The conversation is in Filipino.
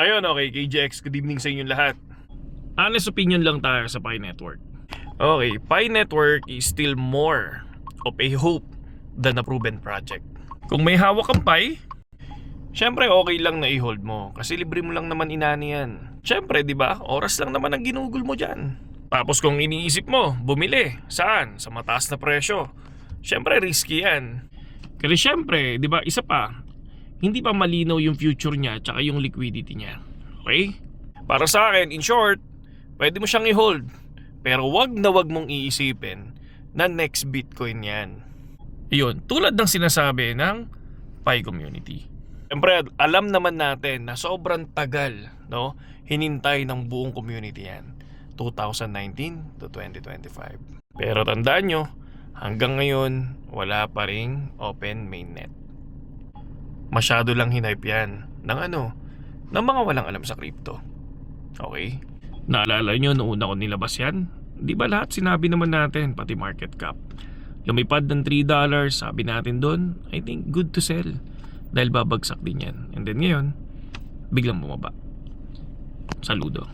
Ayun, okay, KJX, good evening sa inyong lahat. Honest opinion lang tayo sa Pi Network. Okay, Pi Network is still more of a hope than a proven project. Kung may hawak kang Pi, syempre okay lang na i-hold mo kasi libre mo lang naman inani yan. Syempre, di ba? Oras lang naman ang ginugol mo dyan. Tapos kung iniisip mo, bumili, saan? Sa mataas na presyo. Syempre, risky yan. Kasi syempre, di ba, isa pa, hindi pa malinaw yung future niya tsaka yung liquidity niya. Okay? Para sa akin, in short, pwede mo siyang i-hold. Pero wag na wag mong iisipin na next Bitcoin yan. Iyon, tulad ng sinasabi ng Pi community. Siyempre, alam naman natin na sobrang tagal, no, hinintay ng buong community yan. 2019 to 2025. Pero tandaan nyo, hanggang ngayon, wala pa ring open mainnet. Masyado lang hinaype yan ng mga walang alam sa crypto. Okay? Naalala nyo noong una ko nilabas yan? Di ba lahat sinabi naman natin, pati market cap? Lumipad ng $3, sabi natin doon, I think good to sell. Dahil babagsak din yan. And then ngayon, biglang bumaba. Saludo.